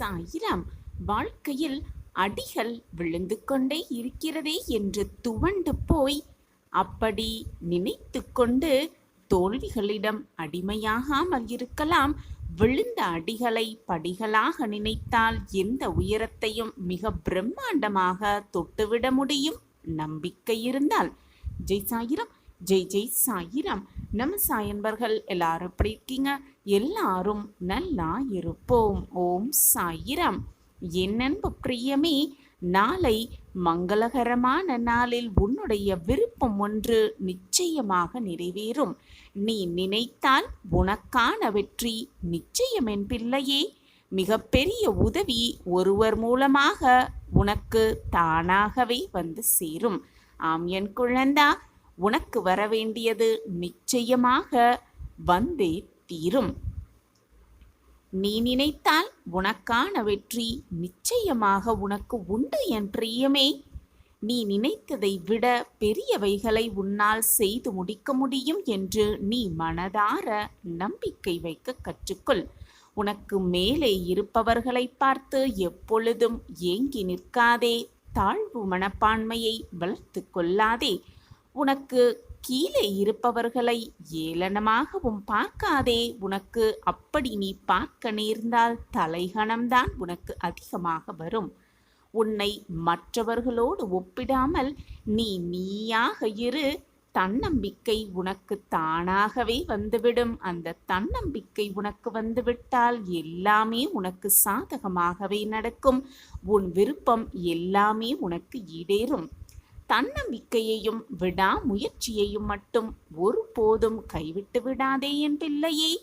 சாயிராம். வாழ்க்கையில் அடிகள் விழுந்து கொண்டே இருக்கிறதே என்று துவண்டு போய் அப்படி நினைத்து கொண்டு தோல்விகளிடம் அடிமையாகாமல் இருக்கலாம். விழுந்த அடிகளை படிகளாக நினைத்தால் எந்த உயரத்தையும் மிக பிரம்மாண்டமாக தொட்டுவிட முடியும். நம்பிக்கை இருந்தால். ஜெய் சாயிராம், ஜெய் ஜெய் சாயிராம். நம்ம சாயன்பர்கள் எல்லாரும் எப்படி இருக்கீங்க? எல்லாரும் நல்லா இருப்போம். ஓம் சாயிராம். என் அன்பு பிரியமே, நாளை மங்களகரமான நாளில் உன்னுடைய விருப்பம் ஒன்று நிச்சயமாக நிறைவேறும். நீ நினைத்தால் உனக்கான வெற்றி நிச்சயம். என் பிள்ளையே, மிகப்பெரிய உதவி ஒருவர் மூலமாக உனக்கு தானாகவே வந்து சேரும். ஆம் என் குழந்தா, உனக்கு வரவேண்டியது நிச்சயமாக வந்தே தீரும். நீ நினைத்தால் உனக்கான வெற்றி நிச்சயமாக உனக்கு உண்டு என் பிரியமே. நீ நினைத்ததை விட பெரியவைகளை உன்னால் செய்து முடிக்க முடியும் என்று நீ மனதார நம்பிக்கை வைக்க கற்றுக்கொள். உனக்கு மேலே இருப்பவர்களை பார்த்து எப்பொழுதும் ஏங்கி நிற்காதே. தாழ்வு மனப்பான்மையை வளர்த்து கொள்ளாதே. உனக்கு கீழே இருப்பவர்களை ஏளனமாகவும் பார்க்காதே. உனக்கு அப்படி நீ பார்க்க நேர்ந்தால் தலைகணம்தான் உனக்கு அதிகமாக வரும். உன்னை மற்றவர்களோடு ஒப்பிடாமல் நீ நீயாக இரு. தன்னம்பிக்கை உனக்கு தானாகவே வந்துவிடும். அந்த தன்னம்பிக்கை உனக்கு வந்துவிட்டால் எல்லாமே உனக்கு சாதகமாகவே நடக்கும். உன் விருப்பம் எல்லாமே உனக்கு ஈடேறும். தன்னம்பிக்கையையும் விடாமுயற்சியையும் மட்டும் ஒருபோதும் கைவிட்டு விடாதே என் பிள்ளையே.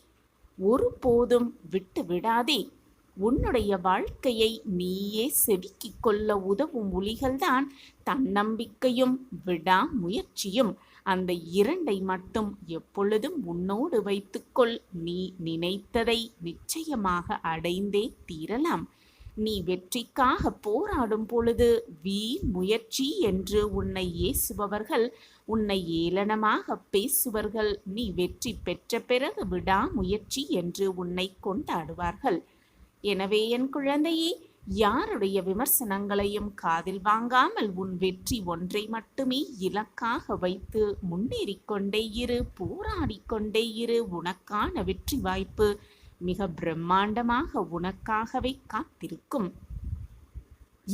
ஒருபோதும் விட்டு விடாதே. உன்னுடைய வாழ்க்கையை நீயே செதுக்கிக் கொள்ள உதவும் ஒளிகள்தான் தன்னம்பிக்கையும் விடாமுயற்சியும். அந்த இரண்டை மட்டும் எப்பொழுதும் உன்னோடு வைத்துக்கொள். நீ நினைத்ததை நிச்சயமாக அடைந்தே தீரலாம். நீ வெற்றிக்காக போராடும் பொழுது வீண் முயற்சி என்று உன்னை ஏசுபவர்கள், உன்னை ஏளனமாக பேசுவர்கள். நீ வெற்றி பெற்ற பிறகு விடாமுயற்சி என்று உன்னை கொண்டாடுவார்கள். எனவே என் குழந்தையே, யாருடைய விமர்சனங்களையும் காதில் வாங்காமல் உன் வெற்றி ஒன்றை மட்டுமே இலக்காக வைத்து முன்னேறிக்கொண்டே இரு. போராடிக்கொண்டே இரு. உனக்கான வெற்றி வாய்ப்பு மிக பிரம்மாண்டமாக உனக்காகவே காத்திருக்கும்.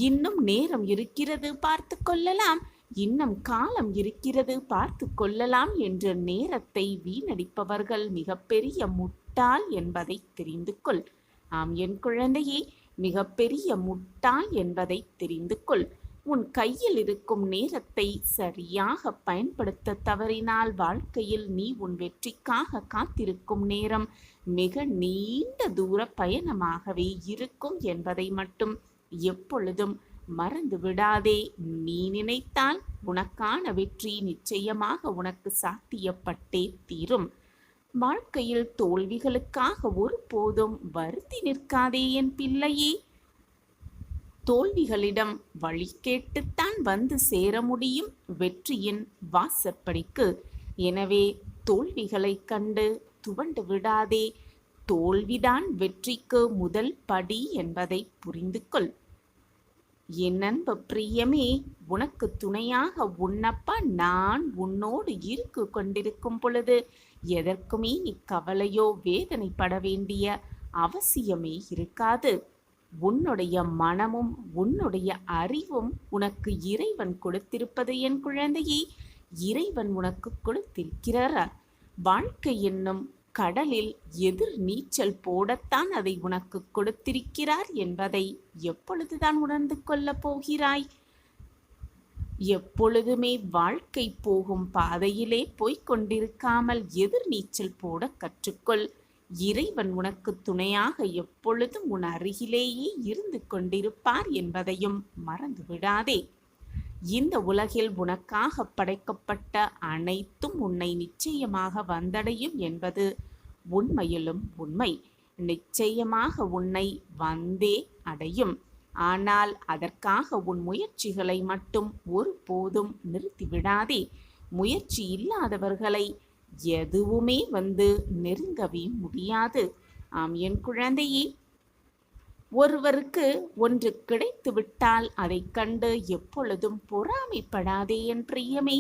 இன்னும் நேரம் இருக்கிறது, பார்த்து கொள்ளலாம். இன்னும் காலம் இருக்கிறது, பார்த்து கொள்ளலாம் என்ற நேரத்தை வீணடிப்பவர்கள் மிகப்பெரிய முட்டாள் என்பதை தெரிந்து கொள். ஆம் என் குழந்தையே, மிகப்பெரிய முட்டாள் என்பதை தெரிந்து கொள். உன் கையில் இருக்கும் நேரத்தை சரியாக பயன்படுத்த தவறினால் வாழ்க்கையில் நீ உன் வெற்றிக்காக காத்திருக்கும் நேரம் மிக நீண்ட தூர பயணமாகவே இருக்கும் என்பதை மட்டும் எப்பொழுதும் மறந்து விடாதே. நீ நினைத்தால் உனக்கான வெற்றி நிச்சயமாக உனக்கு சாத்தியப்பட்டே தீரும். வாழ்க்கையில் தோல்விகளுக்காக ஒருபோதும் வருத்தி நிற்காதே என் பிள்ளையே. தோல்விகளிடம் வழி கேட்டுத்தான் வந்து சேர முடியும் வெற்றியின் வாசற்படிக்கு. எனவே தோல்விகளை கண்டு துவண்டு விடாதே. தோல்விதான் வெற்றிக்கு முதல் படி என்பதை புரிந்து கொள். என் அன்பு பிரியமே, உனக்கு துணையாக உன்னப்பா நான் உன்னோடு இருக்கு கொண்டிருக்கும் பொழுது எதற்குமே நீ கவலையோ வேதனைப்பட வேண்டிய அவசியமே இருக்காது. உன்னுடைய மனமும் உன்னுடைய அறிவும் உனக்கு இறைவன் கொடுத்திருப்பது என் குழந்தையே. இறைவன் உனக்கு கொடுத்திருக்கிறார். வாழ்க்கை என்னும் கடலில் எதிர் நீச்சல் போடத்தான் அதை உனக்கு கொடுத்திருக்கிறார் என்பதை எப்பொழுதுதான் உணர்ந்து கொள்ளப் போகிறாய்? எப்பொழுதுமே வாழ்க்கை போகும் பாதையிலே போய்கொண்டிருக்காமல் எதிர் நீச்சல் போட கற்றுக்கொள். இறைவன் உனக்கு துணையாக எப்பொழுதும் உன் அருகிலேயே இருந்து கொண்டிருப்பார் என்பதையும் மறந்து விடாதே. இந்த உலகில் உனக்காக படைக்கப்பட்ட அனைத்தும் உன்னை நிச்சயமாக வந்தடையும் என்பது உண்மையிலும் உண்மை. நிச்சயமாக உன்னை வந்தே அடையும். ஆனால் அதற்காக உன் முயற்சிகளை மட்டும் ஒருபோதும் நிறுத்திவிடாதே. முயற்சி இல்லாதவர்களை எதுவுமே வந்து நெருங்கவே முடியாது. ஆம் என் குழந்தையே, ஒருவருக்கு ஒன்று கிடைத்துவிட்டால் அதைக் கண்டு எப்பொழுதும் பொறாமைப்படாதே என் பிரியமே.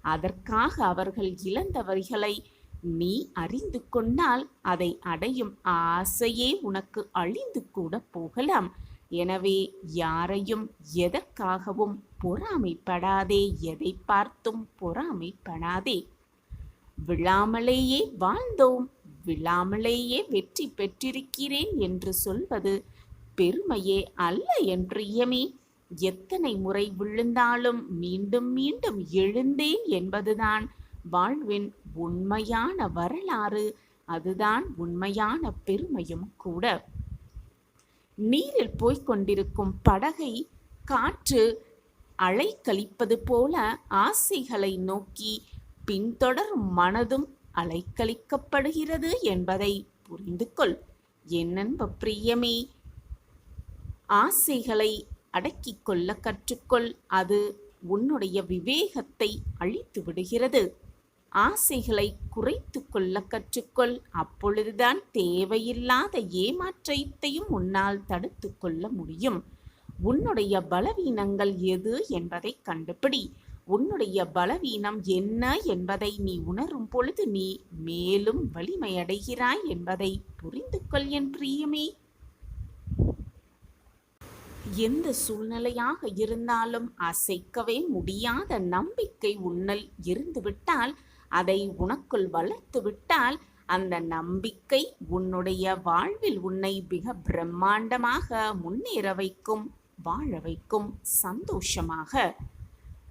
அதற்காக அவர்கள் இழந்தவர்களை நீ அறிந்து கொண்டால் அதை அடையும் ஆசையே உனக்கு அழிந்து கூட போகலாம். எனவே யாரையும் எதற்காகவும் பொறாமைப்படாதே, எதை பார்த்தும் பொறாமைப்படாதே. விழாமலேயே வாழ்ந்தோம், விழாமலேயே வெற்றி பெற்றிருக்கிறேன் என்று சொல்வது பெருமையே அல்ல என் பிரியமே. எத்தனை முறை விழுந்தாலும் மீண்டும் மீண்டும் எழுந்தேன் என்பதுதான் வாழ்வின் உண்மையான வரலாறு. அதுதான் உண்மையான பெருமையும் கூட. நீரில் போய்கொண்டிருக்கும் படகை காற்று அலைக்கழிப்பது போல ஆசைகளை நோக்கி பின்தொடரும் மனதும் அலைக்கழிக்கப்படுகிறது என்பதை புரிந்து கொள் என் அன்பு பிரியமே. ஆசைகளை அடக்கிக் கொள்ள கற்றுக்கொள். அது உன்னுடைய விவேகத்தை அழித்து விடுகிறது. ஆசைகளை குறைத்து கொள்ள கற்றுக்கொள். அப்பொழுதுதான் தேவையில்லாத ஏமாற்றத்தையும் உன்னால் தடுத்து கொள்ள முடியும். உன்னுடைய பலவீனங்கள் எது என்பதை கண்டுபிடி. உன்னுடைய பலவீனம் என்ன என்பதை நீ உணரும் பொழுது நீ மேலும் வலிமையடைகிறாய் என்பதை புரிந்து கொள் என் பிரியமே. எந்த சூழ்நிலையாக இருந்தாலும் அசைக்கவே முடியாத நம்பிக்கை உன்னில் இருந்துவிட்டால், அதை உனக்குள் வளர்த்து விட்டால், அந்த நம்பிக்கை உன்னுடைய வாழ்வில் உன்னை மிக பிரம்மாண்டமாக முன்னேற வைக்கும், வாழ வைக்கும் சந்தோஷமாக.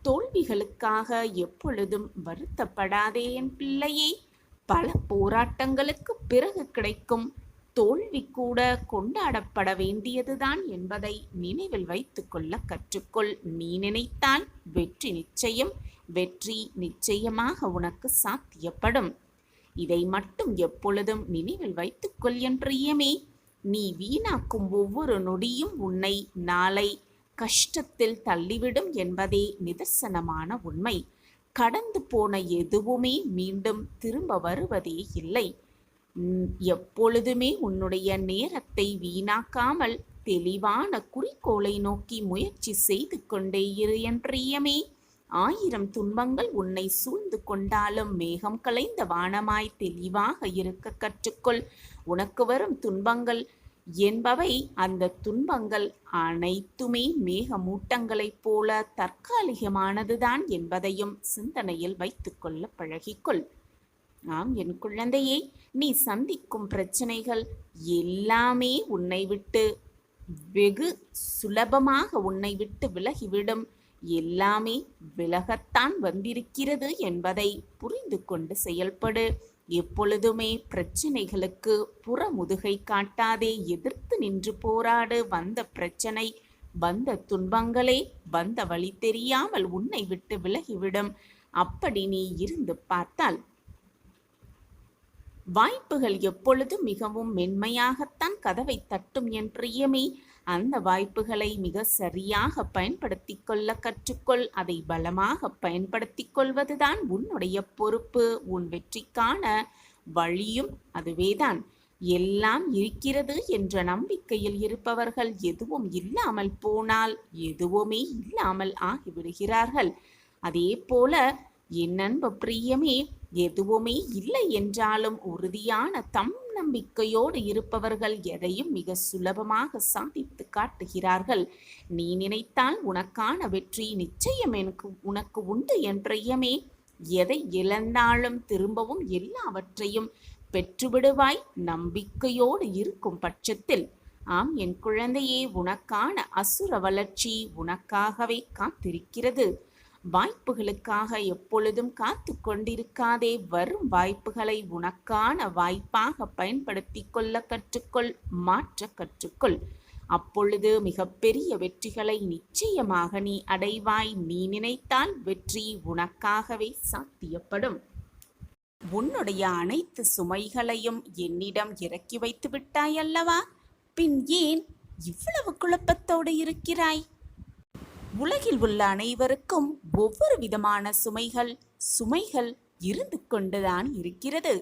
தோல்விகளுக்காக எப்பொழுதும் வருத்தப்படாதே என் பிள்ளையே. பல போராட்டங்களுக்கு பிறகு கிடைக்கும் தோல்வி கூட கொண்டாடப்பட வேண்டியதுதான் என்பதை நினைவில் வைத்துக் கொள்ள கற்றுக்கொள். நீ நினைத்தால் வெற்றி நிச்சயம், வெற்றி நிச்சயமாக உனக்கு சாத்தியப்படும். இதை மட்டும் எப்பொழுதும் நினைவில் வைத்துக்கொள் என் பிரியமே. நீ வீணாக்கும் ஒவ்வொரு நொடியும் உன்னை நாளை கஷ்டத்தில் தள்ளிவிடும் என்பதே நிதர்சனமான உண்மை. கடந்து போன எதுவுமே மீண்டும் திரும்ப வருவதே இல்லை. எப்பொழுதுமே உன்னுடைய நேரத்தை வீணாக்காமல் தெளிவான குறிக்கோளை நோக்கி முயற்சி செய்து கொண்டே இரு என் பிரியமே. 1000 துன்பங்கள் உன்னை சூழ்ந்து கொண்டாலும் மேகம் கலைந்த வானமாய் தெளிவாக இருக்க கற்றுக்கொள். உனக்கு வரும் துன்பங்கள் என்பவை, அந்த துன்பங்கள் அனைத்துமே மேகமூட்டங்களைப் போல தற்காலிகமானதுதான் என்பதையும் சிந்தனையில் வைத்துக்கொள்ள பழகிக்கொள். ஆம் என் குழந்தையே, நீ சந்திக்கும் பிரச்சனைகள் எல்லாமே உன்னை விட்டு வெகு சுலபமாக உன்னை விட்டு விலகிவிடும். எல்லாமே விலகத்தான் வந்திருக்கிறது என்பதை புரிந்து கொண்டு செயல்படு. எப்பொழுதுமே பிரச்சனைகளுக்கு புறமுதுகை காட்டாதே, எதிர்த்து நின்று போராடு. வந்த பிரச்சனை, வந்த துன்பங்களே வந்த வழி தெரியாமல் உன்னை விட்டு விலகிவிடும். அப்படி நீ இருந்து பார்த்தால் வாய்ப்புகள் எப்பொழுதும் மிகவும் மென்மையாகத்தான் கதவை தட்டும் என் பிரியமே. அந்த வாய்ப்புகளை மிக சரியாக பயன்படுத்தி கொள்ள கற்றுக்கொள். அதை பலமாக பயன்படுத்தி கொள்வதுதான் உன்னுடைய பொறுப்பு. உன் வெற்றிக்கான வழியும் அதுவேதான். எல்லாம் இருக்கிறது என்ற நம்பிக்கையில் இருப்பவர்கள் எதுவும் இல்லாமல் போனால் எதுவுமே இல்லாமல் ஆகிவிடுகிறார்கள். அதே போல என் அன்பு பிரியமே, எதுவுமே இல்லை என்றாலும் உறுதியான தம் நம்பிக்கையோடு இருப்பவர்கள் எதையும் மிக சுலபமாக சாதித்து காட்டுகிறார்கள். நீ நினைத்தால் உனக்கான வெற்றி நிச்சயம் உனக்கு உண்டு என் பிரியமே. எதை இழந்தாலும் திரும்பவும் எல்லாவற்றையும் பெற்றுவிடுவாய் நம்பிக்கையோடு இருக்கும் பட்சத்தில். ஆம் என் குழந்தையே, உனக்கான அசுர வளர்ச்சி உனக்காகவே காத்திருக்கிறது. வாய்ப்புகளுக்காக எப்பொழுதும் காத்து கொண்டிருக்காதே. வரும் வாய்ப்புகளை உனக்கான வாய்ப்பாக பயன்படுத்தி கொள்ள கற்றுக்கொள், மாற்ற கற்றுக்கொள். அப்பொழுது மிகப்பெரிய வெற்றிகளை நிச்சயமாக நீ அடைவாய். நீ நினைத்தால் வெற்றி உனக்காகவே சாத்தியப்படும். உன்னுடைய அனைத்து சுமைகளையும் என்னிடம் இறக்கி வைத்து விட்டாய் அல்லவா? பின் ஏன் இவ்வளவு குழப்பத்தோடு இருக்கிறாய்? உலகில் உள்ள அனைவருக்கும் ஒவ்வொரு விதமான சுமைகள் இருந்து கொண்டுதான் இருக்கிறது.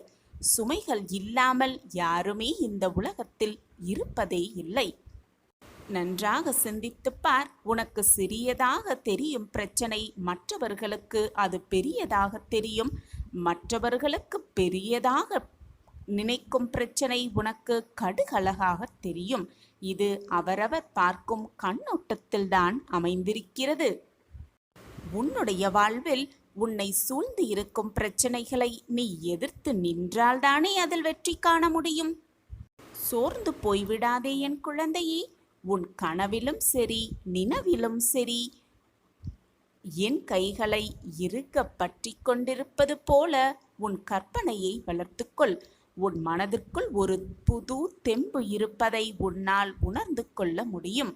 சுமைகள் இல்லாமல் யாருமே இந்த உலகத்தில் இருப்பதே இல்லை. நன்றாக சிந்தித்துப் பார். உனக்கு சிறியதாக தெரியும் பிரச்சனை மற்றவர்களுக்கு அது பெரியதாக தெரியும். மற்றவர்களுக்கு பெரியதாக நினைக்கும் பிரச்சனை உனக்கு கடுகளகாக தெரியும். இது அவரவர் பார்க்கும் கண்ணோட்டத்தில்தான் அமைந்திருக்கிறது. உன்னுடைய வாழ்வில் உன்னை சூழ்ந்து இருக்கும் பிரச்சனைகளை நீ எதிர்த்து நின்றால்தானே அதில் வெற்றி காண முடியும். சோர்ந்து போய்விடாதே என் குழந்தையே. உன் கனவிலும் சரி நினவிலும் சரி என் கைகளை இறுக பற்றி கொண்டிருப்பது போல உன் கற்பனையை வளர்த்துக்கொள். உன் மனதிற்குள் ஒரு புது தெம்பு இருப்பதை உன்னால் உணர்ந்து கொள்ள முடியும்.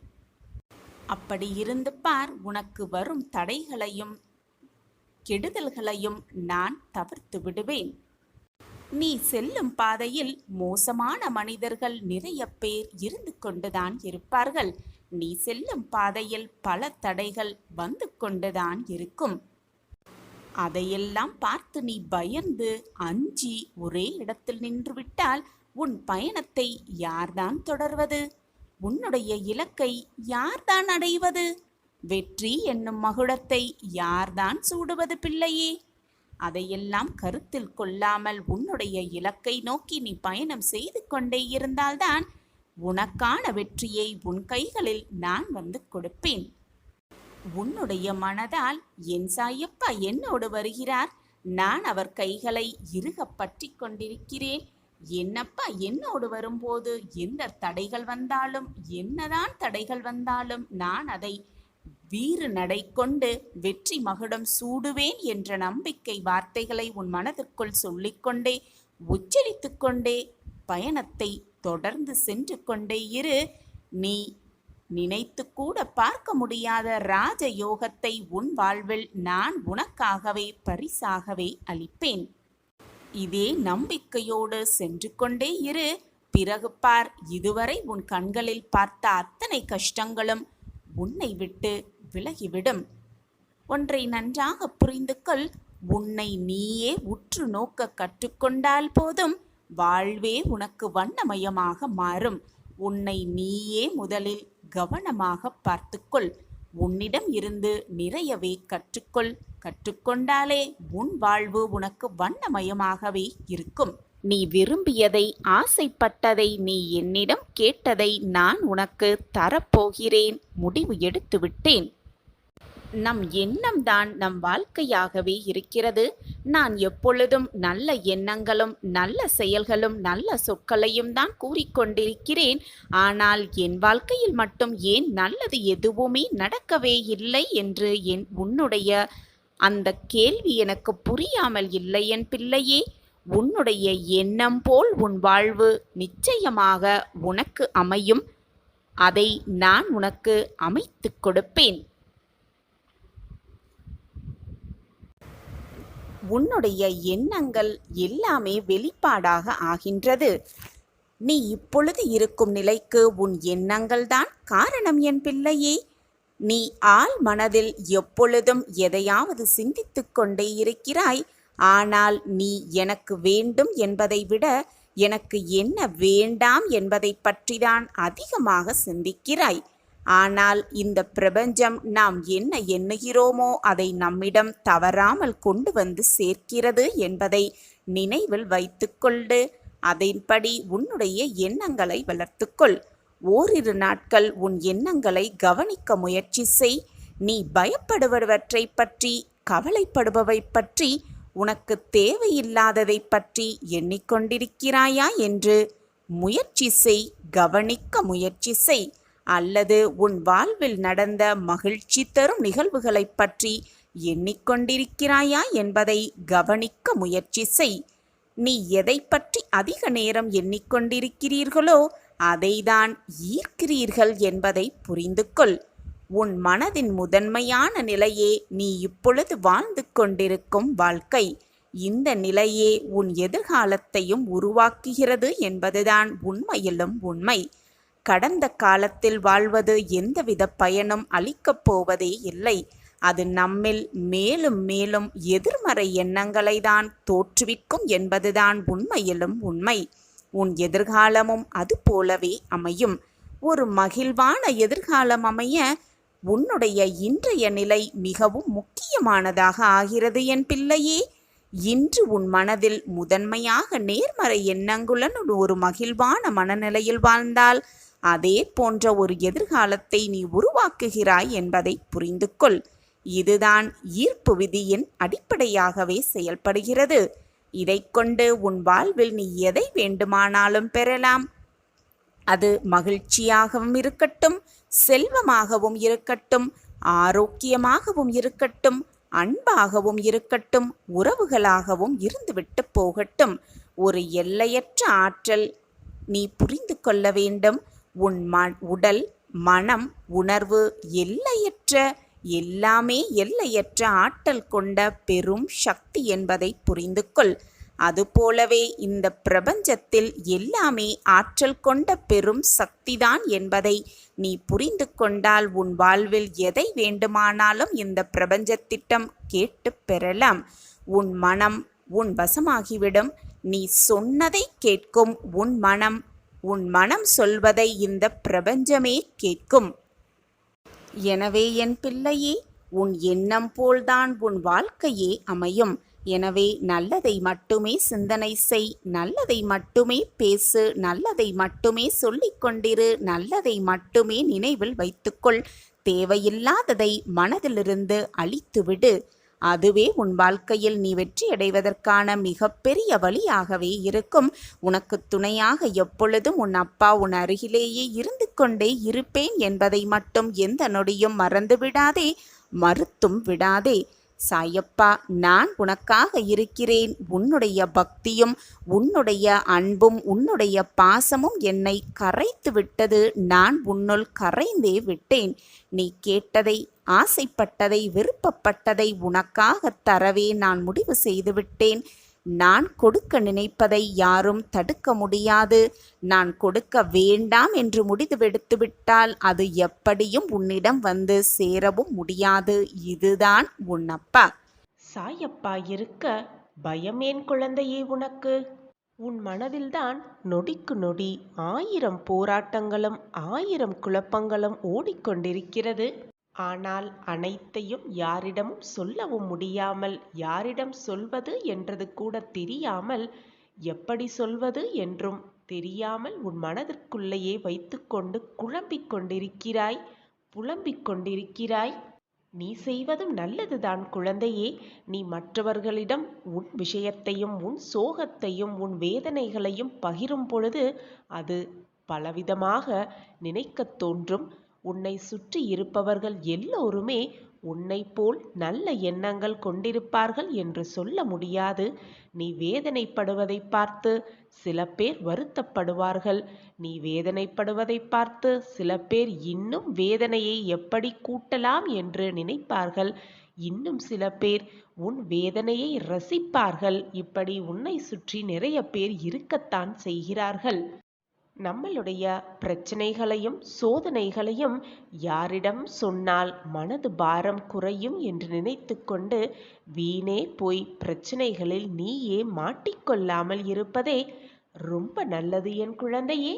அப்படி இருந்து பார். உனக்கு வரும் தடைகளையும் கெடுதல்களையும் நான் தவிர்த்து விடுவேன். நீ செல்லும் பாதையில் மோசமான மனிதர்கள் நிறைய பேர் இருந்து கொண்டுதான் இருப்பார்கள். நீ செல்லும் பாதையில் பல தடைகள் வந்து கொண்டுதான் இருக்கும். அதையெல்லாம் பார்த்து நீ பயந்து அஞ்சி ஒரே இடத்தில் நின்றுவிட்டால் உன் பயணத்தை யார்தான் தொடர்வது? உன்னுடைய இலக்கை யார்தான் அடைவது? வெற்றி என்னும் மகுடத்தை யார்தான் சூடுவது பிள்ளையே? அதையெல்லாம் கருத்தில் கொள்ளாமல் உன்னுடைய இலக்கை நோக்கி நீ பயணம் செய்து கொண்டே இருந்தால்தான் உனக்கான வெற்றியை உன் கைகளில் நான் வந்து கொடுப்பேன். உன்னுடைய மனதால் என் சாயப்பா என்னோடு வருகிறார், நான் அவர் கைகளை இறுக பற்றி கொண்டிருக்கிறேன், என்னப்பா என்னோடு வரும்போது எந்த தடைகள் வந்தாலும் என்னதான் தடைகள் வந்தாலும் நான் அதை வீறு நடை கொண்டு வெற்றி மகுடம் சூடுவேன் என்ற நம்பிக்கை வார்த்தைகளை உன் மனதிற்குள் சொல்லிக்கொண்டே உச்சரித்து கொண்டே பயணத்தை தொடர்ந்து சென்று கொண்டே இரு. நீ நினைத்து கூட பார்க்க முடியாத ராஜ யோகத்தை உன் வாழ்வில் நான் உனக்காகவே பரிசாகவே அளிப்பேன். இதே நம்பிக்கையோடு சென்று கொண்டே இரு. பிறகு பார், இதுவரை உன் கண்களில் பார்த்த அத்தனை கஷ்டங்களும் உன்னை விட்டு விலகிவிடும். ஒன்றை நன்றாக புரிந்து கொள். உன்னை நீயே உற்று நோக்க கற்றுக்கொண்டால் போதும், வாழ்வே உனக்கு வண்ணமயமாக மாறும். உன்னை நீயே முதலில் கவனமாக பார்த்துக்கொள். உன்னிடம் இருந்து நிறையவே கற்றுக்கொண்டாலே உன் வாழ்வு உனக்கு வண்ணமயமாகவே இருக்கும். நீ விரும்பியதை ஆசைப்பட்டதை நீ என்னிடம் கேட்டதை நான் உனக்கு தரப்போகிறேன். முடிவு எடுத்து விட்டேன். நம் எண்ணம்தான் நம் வாழ்க்கையாகவே இருக்கிறது. நான் எப்பொழுதும் நல்ல எண்ணங்களும் நல்ல செயல்களும் நல்ல சொற்களையும் தான் கூறிக்கொண்டிருக்கிறேன். ஆனால் என் வாழ்க்கையில் மட்டும் ஏன் நல்லது எதுவுமே நடக்கவே இல்லை என்று உன்னுடைய அந்த கேள்வி எனக்கு புரியாமல் இல்லை என் பிள்ளையே. உன்னுடைய எண்ணம் போல் உன் வாழ்வு நிச்சயமாக உனக்கு அமையும். அதை நான் உனக்கு அமைத்து கொடுப்பேன். உன்னுடைய எண்ணங்கள் எல்லாமே வெளிப்பாடாக ஆகின்றது. நீ இப்பொழுது இருக்கும் நிலைக்கு உன் எண்ணங்கள் தான் காரணம் என் பிள்ளையே. நீ ஆழ் மனதில் எப்பொழுதும் எதையாவது சிந்தித்து கொண்டே இருக்கிறாய். ஆனால் நீ எனக்கு வேண்டும் என்பதை விட எனக்கு என்ன வேண்டாம் என்பதை பற்றிதான் அதிகமாக சிந்திக்கிறாய். ஆனால் இந்த பிரபஞ்சம் நாம் என்ன எண்ணுகிறோமோ அதை நம்மிடம் தவறாமல் கொண்டு வந்து சேர்க்கிறது என்பதை நினைவில் வைத்துக்கொண்டு அதன்படி உன்னுடைய எண்ணங்களை வளர்த்துக்கொள். ஓரிரு நாட்கள் உன் எண்ணங்களை கவனிக்க முயற்சி செய். நீ பயப்படுபவற்றை பற்றி, கவலைப்படுபவை பற்றி, உனக்கு தேவையில்லாததை பற்றி எண்ணிக்கொண்டிருக்கிறாயா என்று முயற்சி செய். கவனிக்க முயற்சி செய். அல்லது உன் வாழ்வில் நடந்த மகிழ்ச்சி தரும் நிகழ்வுகளை பற்றி எண்ணிக்கொண்டிருக்கிறாயா என்பதை கவனிக்க முயற்சி செய். நீ எதை பற்றி அதிக நேரம் எண்ணிக்கொண்டிருக்கிறீர்களோ அதைதான் ஈர்க்கிறீர்கள் என்பதை புரிந்து கொள். உன் மனதின் முதன்மையான நிலையே நீ இப்பொழுது வாழ்ந்து கொண்டிருக்கும் வாழ்க்கை. இந்த நிலையே உன் எதிர்காலத்தையும் உருவாக்குகிறது என்பதுதான் உண்மையிலும் உண்மை. கடந்த காலத்தில் வாழ்வது எந்தவித பயனும் அளிக்கப் போவதே இல்லை. அது நம்மில் மேலும் மேலும் எதிர்மறை எண்ணங்களை தான் தோற்றுவிக்கும் என்பதுதான் உண்மையிலும் உண்மை. உன் எதிர்காலமும் அது போலவே அமையும். ஒரு மகிழ்வான எதிர்காலம் அமைய உன்னுடைய இன்றைய நிலை மிகவும் முக்கியமானதாக ஆகிறது என் பிள்ளையே. இன்று உன் மனதில் முதன்மையாக நேர்மறை எண்ணங்களுடன் ஒரு மகிழ்வான மனநிலையில் வாழ்ந்தால் அதே போன்ற ஒரு எதிர்காலத்தை நீ உருவாக்குகிறாய் என்பதை புரிந்து கொள். இதுதான் ஈர்ப்பு விதியின் அடிப்படையாகவே செயல்படுகிறது. இதை கொண்டு உன் வாழ்வில் நீ எதை வேண்டுமானாலும் பெறலாம். அது மகிழ்ச்சியாகவும் இருக்கட்டும், செல்வமாகவும் இருக்கட்டும், ஆரோக்கியமாகவும் இருக்கட்டும், அன்பாகவும் இருக்கட்டும், உறவுகளாகவும் இருந்துவிட்டு போகட்டும். ஒரு எல்லையற்ற ஆற்றல் நீ புரிந்து கொள்ள வேண்டும். உன் உடல், மனம், உணர்வு எல்லாமே எல்லையற்ற ஆற்றல் கொண்ட பெரும் சக்தி என்பதை புரிந்து கொள். அதுபோலவே இந்த பிரபஞ்சத்தில் எல்லாமே ஆற்றல் கொண்ட பெரும் சக்திதான் என்பதை நீ புரிந்து கொண்டால் உன் வாழ்வில் எதை வேண்டுமானாலும் இந்த பிரபஞ்சத்திடம் கேட்டு பெறலாம். உன் மனம் உன் வசமாகிவிடும். நீ சொன்னதை கேட்கும் உன் மனம் சொல்வதை இந்த பிரபஞ்சமே கேட்கும். எனவே என் பிள்ளையே, உன் எண்ணம் போல்தான் உன் வாழ்க்கையே அமையும். எனவே நல்லதை மட்டுமே சிந்தனை செய், நல்லதை மட்டுமே பேசு, நல்லதை மட்டுமே சொல்லிக்கொண்டிரு, நல்லதை மட்டுமே நினைவில் வைத்துக்கொள். தேவையில்லாததை மனதிலிருந்து அழித்துவிடு. அதுவே உன் வாழ்க்கையில் நீ வெற்றியடைவதற்கான மிகப்பெரிய வழியாகவே இருக்கும். உனக்கு துணையாக எப்பொழுதும் உன் அப்பா உன் அருகிலேயே இருந்து கொண்டே இருப்பேன் என்பதை மட்டும் எந்த நொடியும் மறந்து விடாதே, மறுத்தும் விடாதே. சாயப்பா, நான் உனக்காக இருக்கிறேன். உன்னுடைய பக்தியும் உன்னுடைய அன்பும் உன்னுடைய பாசமும் என்னை கரைத்து விட்டது. நான் உன்னுள் கரைந்தே விட்டேன். நீ கேட்டதை, ஆசைப்பட்டதை, விருப்பப்பட்டதை உனக்காக தரவே நான் முடிவு செய்துவிட்டேன். நான் கொடுக்க நினைப்பதை யாரும் தடுக்க முடியாது. நான் கொடுக்க வேண்டாம் என்று முடிவெடுத்துவிட்டால் அது எப்படியும் உன்னிடம் வந்து சேரவும் முடியாது. இதுதான் உன் அப்பா. சாயப்பா இருக்க பயமேன் குழந்தையே உனக்கு? உன் மனதில்தான் நொடிக்கு நொடி 1000 போராட்டங்களும் 1000 குழப்பங்களும் ஓடிக்கொண்டிருக்கிறது. ஆனால் அனைத்தையும் யாரிடமும் சொல்லவும் முடியாமல், யாரிடம் சொல்வது என்றது கூட தெரியாமல், எப்படி சொல்வது என்றும் தெரியாமல் உன் மனதிற்குள்ளேயே வைத்துக்கொண்டு குழம்பிக் கொண்டிருக்கிறாய், புலம்பிக் கொண்டிருக்கிறாய். நீ செய்வதும் நல்லதுதான் குழந்தையே. நீ மற்றவர்களிடம் உன் விஷயத்தையும் உன் சோகத்தையும் உன் வேதனைகளையும் பகிரும் பொழுது அது பலவிதமாக நினைக்கத் தோன்றும். உன்னை சுற்றி இருப்பவர்கள் எல்லோருமே உன்னை போல் நல்ல எண்ணங்கள் கொண்டிருப்பார்கள் என்று சொல்ல முடியாது. நீ வேதனைப்படுவதை பார்த்து சில பேர் வருத்தப்படுவார்கள். நீ வேதனைப்படுவதை பார்த்து சில பேர் இன்னும் வேதனையை எப்படி கூட்டலாம் என்று நினைப்பார்கள். இன்னும் சில பேர் உன் வேதனையை ரசிப்பார்கள். இப்படி உன்னை சுற்றி நிறைய பேர் இருக்கத்தான் செய்கிறார்கள். நம்மளுடைய பிரச்சனைகளையும் சோதனைகளையும் யாரிடம் சொன்னால் மனது பாரம் குறையும் என்று நினைத்து கொண்டு வீணே போய் பிரச்சனைகளில் நீயே மாட்டிக்கொள்ளாமல் இருப்பதே ரொம்ப நல்லது என் குழந்தையே.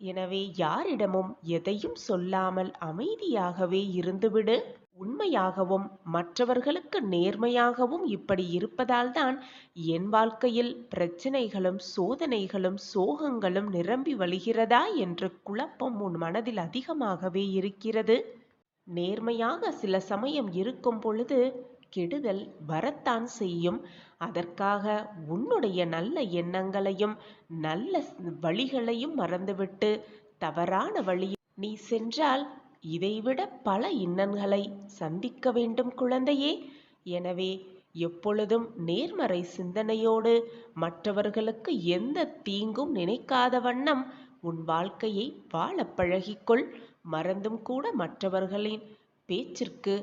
எனவே யாரிடமும் எதையும் சொல்லாமல் அமைதியாகவே இருந்துவிடு. உண்மையாகவும் மற்றவர்களுக்கு நேர்மையாகவும் இப்படி இருப்பதால்தான் என் வாழ்க்கையில் பிரச்சனைகளும் சோதனைகளும் சோகங்களும் நிரம்பி வழிகிறதா என்ற குழப்பம் உன் மனதில் அதிகமாகவே இருக்கிறது. நேர்மையாக சில சமயம் இருக்கும் பொழுது கெடுதல் வரத்தான் செய்யும். அதற்காக உன்னுடைய நல்ல எண்ணங்களையும் நல்ல வழிகளையும் மறந்துவிட்டு தவறான வழியில் நீ சென்றால் இதைவிட பல இன்னல்களை சந்திக்க வேண்டும் குழந்தையே. எனவே எப்பொழுதும் நேர்மறை சிந்தனையோடு மற்றவர்களுக்கு எந்த தீங்கும் நினைக்காத வண்ணம் உன் வாழ்க்கையை வாழ பழகிக்கொள். மறந்தும் கூட மற்றவர்களின் பேச்சிற்கு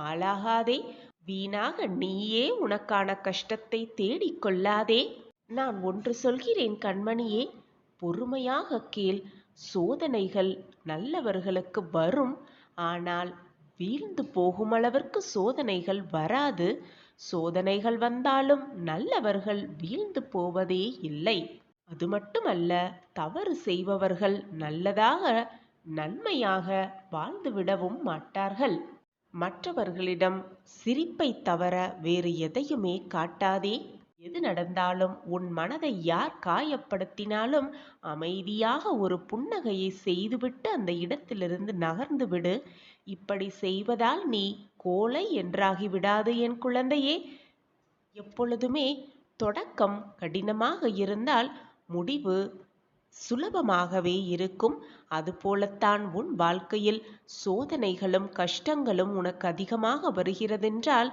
ஆளாகாதே. வீணாக நீயே உனக்கான கஷ்டத்தை தேடிக்கொள்ளாதே. நான் ஒன்று சொல்கிறேன் கண்மணியே, பொறுமையாக கேள். சோதனைகள் நல்லவர்களுக்கு வரும். ஆனால் வீழ்ந்து போகும் அளவிற்கு சோதனைகள் வராது. சோதனைகள் வந்தாலும் நல்லவர்கள் வீழ்ந்து போவதே இல்லை. அது மட்டுமல்ல, தவறு செய்பவர்கள் நல்லதாக நன்மையாக வாழ்ந்துவிடவும் மாட்டார்கள். மற்றவர்களிடம் சிரிப்பை தவிர வேறு எதையுமே காட்டாதே. எது நடந்தாலும் உன் மனதை யார் காயப்படுத்தினாலும் அமைதியாக ஒரு புன்னகையை செய்துவிட்டு அந்த இடத்திலிருந்து நகர்ந்து விடு. இப்படி செய்வதால் நீ கோழை என்றாகி விடாது என் குழந்தையே. எப்பொழுதுமே தொடக்கம் கடினமாக இருந்தால் முடிவு சுலபமாகவே இருக்கும். அதுபோலத்தான் உன் வாழ்க்கையில் சோதனைகளும் கஷ்டங்களும் உனக்கு அதிகமாக வருகிறதென்றால்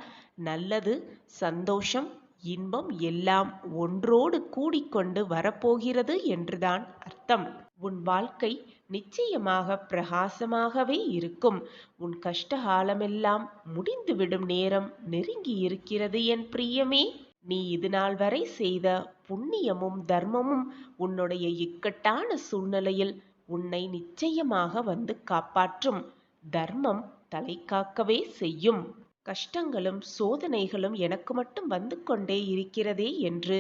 நல்லது, சந்தோஷம், இன்பம் எல்லாம் ஒன்றோடு கூடிக்கொண்டு வரப்போகிறது என்றுதான் அர்த்தம். உன் வாழ்க்கை நிச்சயமாக பிரகாசமாகவே இருக்கும். உன் கஷ்டகாலமெல்லாம் முடிந்துவிடும் நேரம் நெருங்கி இருக்கிறது என் பிரியமே. நீ இதுநாள் வரை செய்த புண்ணியமும் தர்மமும் உன்னுடைய இக்கட்டான சூழ்நிலையில் உன்னை நிச்சயமாக வந்து காப்பாற்றும். தர்மம் தலை காக்கவே செய்யும். கஷ்டங்களும் சோதனைகளும் எனக்கு மட்டும் வந்து கொண்டே இருக்கிறதே என்று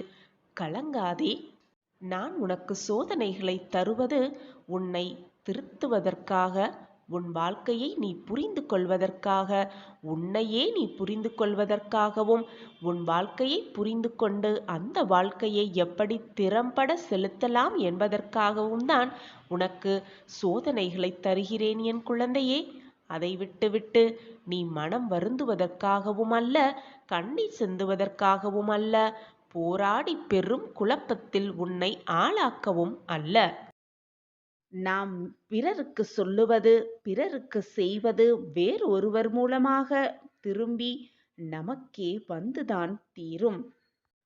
கலங்காதே. நான் உனக்கு சோதனைகளை தருவது உன்னை திருத்துவதற்காக, உன் வாழ்க்கையை நீ புரிந்து கொள்வதற்காக, உன்னையே நீ புரிந்து கொள்வதற்காகவும், உன் வாழ்க்கையை புரிந்து கொண்டு அந்த வாழ்க்கையை எப்படி திறம்பட செலுத்தலாம் என்பதற்காகவும் தான் உனக்கு சோதனைகளை தருகிறேன் என் குழந்தையே. அதை விட்டுவிட்டு நீ மனம் வருந்துவதற்காகவும் அல்ல, கண்ணீர் சிந்துவதற்காகவும் அல்ல, போராடி பெரும் குழப்பத்தில் உன்னை ஆளாக்கவும் அல்ல. நாம் பிறருக்கு சொல்லுவது, பிறருக்கு செய்வது வேறு ஒருவர் மூலமாக திரும்பி நமக்கே வந்துதான் தீரும்.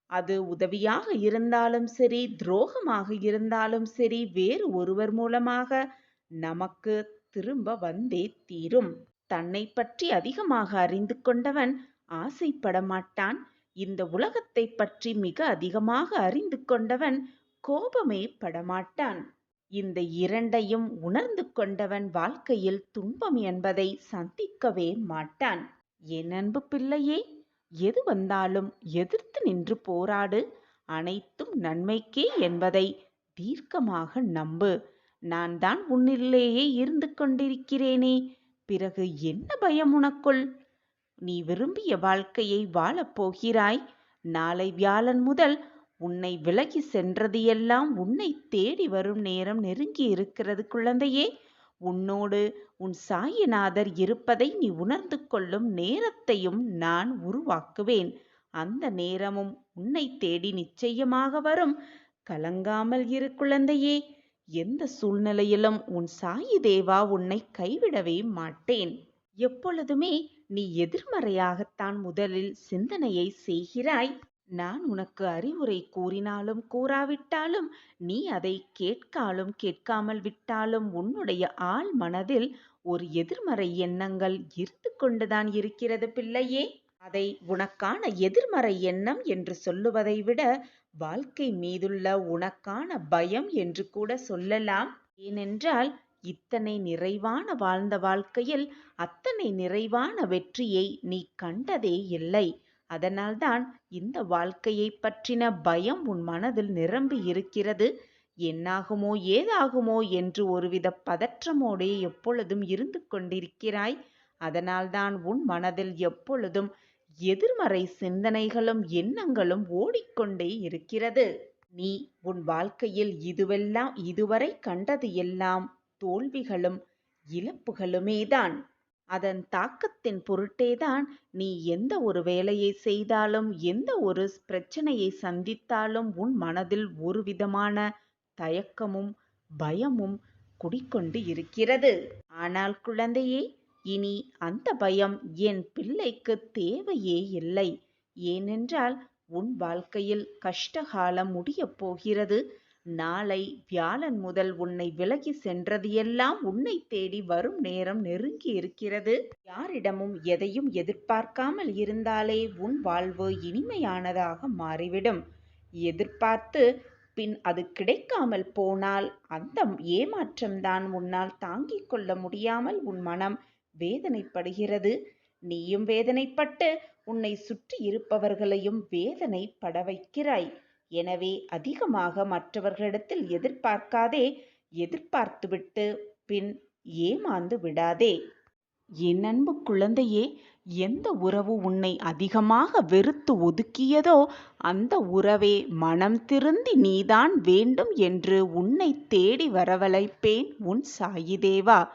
அது உதவியாக இருந்தாலும் சரி, துரோகமாக இருந்தாலும் சரி, வேறு ஒருவர் மூலமாக நமக்கு திரும்ப வந்தே தீரும். தன்னை பற்றி அதிகமாக அறிந்து கொண்டவன் ஆசைப்பட மாட்டான். இந்த உலகத்தை பற்றி மிக அதிகமாக அறிந்து கொண்டவன் கோபமே படமாட்டான். இந்த இரண்டையும் உணர்ந்து கொண்டவன் வாழ்க்கையில் துன்பம் என்பதை சந்திக்கவே மாட்டான். என் அன்பு பிள்ளையே, எது வந்தாலும் எதிர்த்து நின்று போராடு. அனைத்தும் நன்மைக்கே என்பதை தீர்க்கமாக நம்பு. நான் தான் உன்னிலேயே இருந்து கொண்டிருக்கிறேனே, பிறகு என்ன பயம் உனக்குள்? நீ விரும்பிய வாழ்க்கையை வாழப்போகிறாய். நாளை வியாழன் முதல் உன்னை விலகி சென்றது எல்லாம் உன்னை தேடி வரும் நேரம் நெருங்கி இருக்கிறது குழந்தையே. உன்னோடு உன் சாயிநாதர் இருப்பதை நீ உணர்ந்து கொள்ளும் நேரத்தையும் நான் உருவாக்குவேன். அந்த நேரமும் உன்னை தேடி நிச்சயமாக வரும். கலங்காமல் இரு குழந்தையே. எந்த சூழ்நிலையிலும் உன் சாயி தேவா உன்னை கைவிடவே மாட்டேன். எப்பொழுதுமே நீ எதிர்மறையாகத்தான் முதலில் சிந்தனையை செய்கிறாய். நான் உனக்கு அறிவுரை கூறினாலும் கூறாவிட்டாலும், நீ அதை கேட்காலும் கேட்காமல் விட்டாலும் உன்னுடைய ஆழ் மனதில் ஒரு எதிர்மறை எண்ணங்கள் இருந்து கொண்டுதான் இருக்கிறது பிள்ளையே. அதை உனக்கான எதிர்மறை எண்ணம் என்று சொல்லுவதை விட வாழ்க்கை மீதுள்ள உனக்கான பயம் என்று கூட சொல்லலாம். ஏனென்றால் இத்தனை நிறைவான வாழ்ந்த வாழ்க்கையில் அத்தனை நிறைவான வெற்றியை நீ கண்டதே இல்லை. அதனால்தான் இந்த வாழ்க்கையை பற்றின பயம் உன் மனதில் நிரம்பி இருக்கிறது. என்னாகுமோ ஏதாகுமோ என்று ஒருவித பதற்றமோடே எப்பொழுதும் இருந்து கொண்டிருக்கிறாய். அதனால்தான் உன் மனதில் எப்பொழுதும் எதிர்மறை சிந்தனைகளும் எண்ணங்களும் ஓடிக்கொண்டே இருக்கிறது. நீ உன் வாழ்க்கையில் இதுவரை கண்டது எல்லாம் தோல்விகளும் இழப்புகளுமேதான். அதன் தாக்கத்தின் பொருட்டேதான் நீ எந்த ஒரு வேலையை செய்தாலும், எந்த ஒரு பிரச்சனையை சந்தித்தாலும் உன் மனதில் ஒரு விதமான தயக்கமும் பயமும் குடிக்கொண்டு இருக்கிறது. ஆனால் குழந்தையே, இனி அந்த பயம் என் பிள்ளைக்கு தேவையே இல்லை. ஏனென்றால் உன் வாழ்க்கையில் கஷ்டகாலம் முடியப் போகிறது. நாளை வியாழன் முதல் உன்னை விலகி சென்றது எல்லாம் உன்னை தேடி வரும் நேரம் நெருங்கி இருக்கிறது. யாரிடமும் எதையும் எதிர்பார்க்காமல் இருந்தாலே உன் வாழ்வு இனிமையானதாக மாறிவிடும். எதிர்பார்த்து பின் அது கிடைக்காமல் போனால் அந்த ஏமாற்றம்தான் உன்னால் தாங்கிக் கொள்ள முடியாமல் உன் மனம் வேதனைப்படுகிறது. நீயும் வேதனைப்பட்டு உன்னை சுற்றி இருப்பவர்களையும் வேதனைப்பட வைக்கிறாய். எனவே அதிகமாக மற்றவர்களிடத்தில் எதிர்பார்க்காதே. எதிர்பார்த்துவிட்டு பின் ஏமாந்து விடாதே. என் அன்பு குழந்தையே, எந்த உறவு உன்னை அதிகமாக வெறுத்து ஒதுக்கியதோ அந்த உறவே மனம் திருந்தி நீதான் வேண்டும் என்று உன்னை தேடி வரவழைப்பேன் உன் சாயி தேவா.